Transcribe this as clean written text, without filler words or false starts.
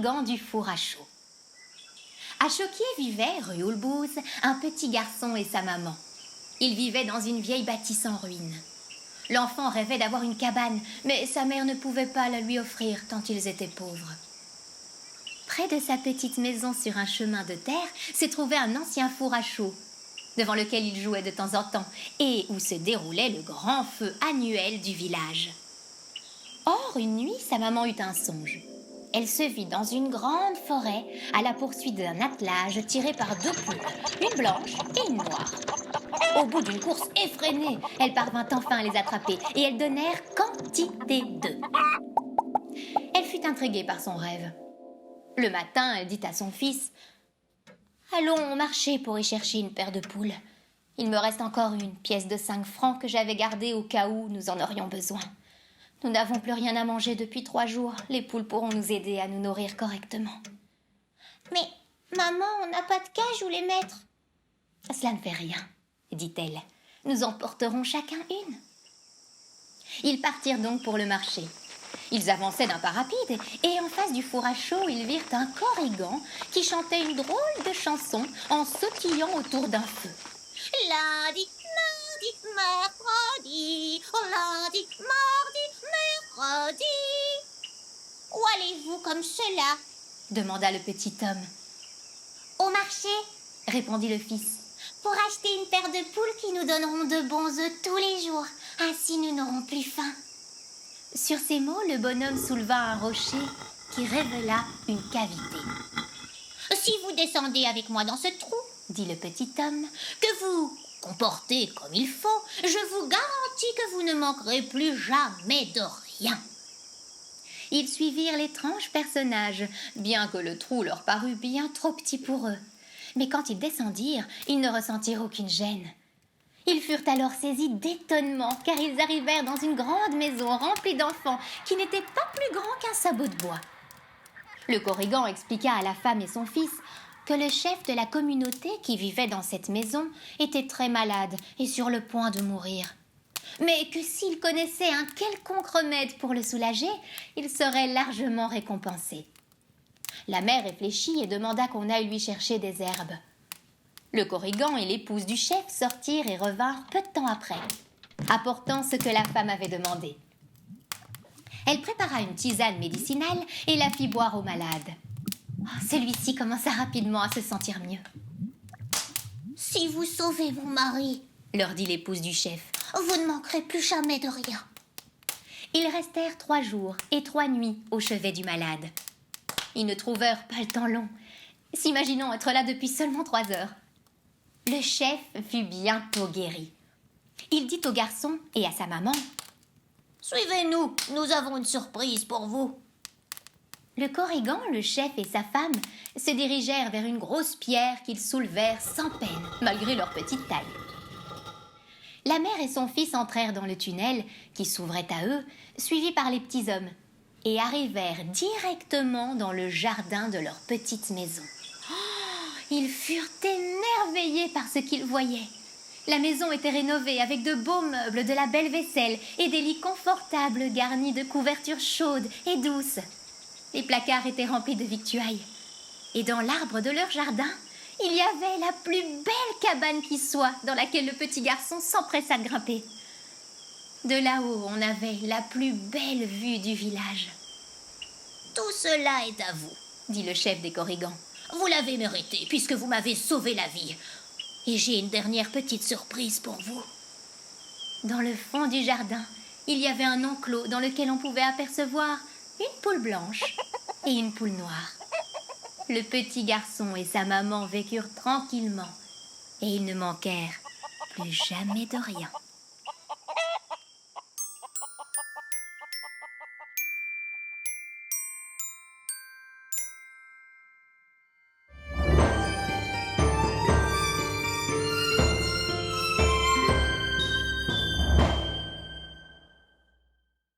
Corrigan du four à chaud. À Choquier vivait, rue Houlbouze, un petit garçon et sa maman. Ils vivaient dans une vieille bâtisse en ruine. L'enfant rêvait d'avoir une cabane, mais sa mère ne pouvait pas la lui offrir tant ils étaient pauvres. Près de sa petite maison sur un chemin de terre s'est trouvé un ancien four à chaud, devant lequel il jouait de temps en temps et où se déroulait le grand feu annuel du village. Or, une nuit, sa maman eut un songe. Elle se vit dans une grande forêt à la poursuite d'un attelage tiré par 2 poules, une blanche et une noire. Au bout d'une course effrénée, elle parvint enfin à les attraper et elles donnèrent quantité d'œufs. Elle fut intriguée par son rêve. Le matin, elle dit à son fils « Allons marcher pour y chercher une paire de poules. Il me reste encore une pièce de 5 francs que j'avais gardée au cas où nous en aurions besoin. Nous n'avons plus rien à manger depuis 3 jours. Les poules pourront nous aider à nous nourrir correctement. »« Mais, maman, on n'a pas de cage où les mettre. »« Cela ne fait rien, dit-elle. Nous en porterons chacun une. » Ils partirent donc pour le marché. Ils avançaient d'un pas rapide et en face du four à chaud, ils virent un Corrigan qui chantait une drôle de chanson en sautillant autour d'un feu. Lundi, mardi, mercredi, oh lundi, mardi, mercredi. Où allez-vous comme cela? Demanda le petit homme. Au marché, Répondit le fils. pour acheter une paire de poules qui nous donneront de bons œufs tous les jours. Ainsi nous n'aurons plus faim. Sur ces mots, le bonhomme souleva un rocher qui révéla une cavité. Si vous descendez avec moi dans ce trou, Dit le petit homme. que vous comportez comme il faut, je vous garantis que vous ne manquerez plus jamais de rien. Ils suivirent l'étrange personnage, bien que le trou leur parût bien trop petit pour eux. Mais quand ils descendirent, ils ne ressentirent aucune gêne. Ils furent alors saisis d'étonnement, car ils arrivèrent dans une grande maison remplie d'enfants qui n'étaient pas plus grands qu'un sabot de bois. Le Corrigan expliqua à la femme et son fils que le chef de la communauté qui vivait dans cette maison était très malade et sur le point de mourir. Mais que s'il connaissait un quelconque remède pour le soulager, il serait largement récompensé. La mère réfléchit et demanda qu'on aille lui chercher des herbes. Le Corrigan et l'épouse du chef sortirent et revinrent peu de temps après, apportant ce que la femme avait demandé. Elle prépara une tisane médicinale et la fit boire au malade. Celui-ci commença rapidement à se sentir mieux. Si vous sauvez mon mari, Leur dit l'épouse du chef. vous ne manquerez plus jamais de rien. Ils restèrent 3 jours et 3 nuits au chevet du malade. Ils ne trouvèrent pas le temps long, s'imaginant être là depuis seulement 3 heures. Le chef fut bientôt guéri. Il dit au garçon et à sa maman « Suivez-nous, nous avons une surprise pour vous. » Le Corrigan, le chef et sa femme se dirigèrent vers une grosse pierre qu'ils soulevèrent sans peine, malgré leur petite taille. La mère et son fils entrèrent dans le tunnel qui s'ouvrait à eux, suivis par les petits hommes, et arrivèrent directement dans le jardin de leur petite maison. Ils furent émerveillés par ce qu'ils voyaient. La maison était rénovée avec de beaux meubles, de la belle vaisselle et des lits confortables garnis de couvertures chaudes et douces. Les placards étaient remplis de victuailles. Et dans l'arbre de leur jardin, il y avait la plus belle cabane qui soit dans laquelle le petit garçon s'empressa de grimper. De là-haut, on avait la plus belle vue du village. « Tout cela est à vous. » dit le chef des Corrigans. « Vous l'avez mérité puisque vous m'avez sauvé la vie. Et j'ai une dernière petite surprise pour vous. » Dans le fond du jardin, il y avait un enclos dans lequel on pouvait apercevoir une poule blanche et une poule noire. Le petit garçon et sa maman vécurent tranquillement et ils ne manquèrent plus jamais de rien.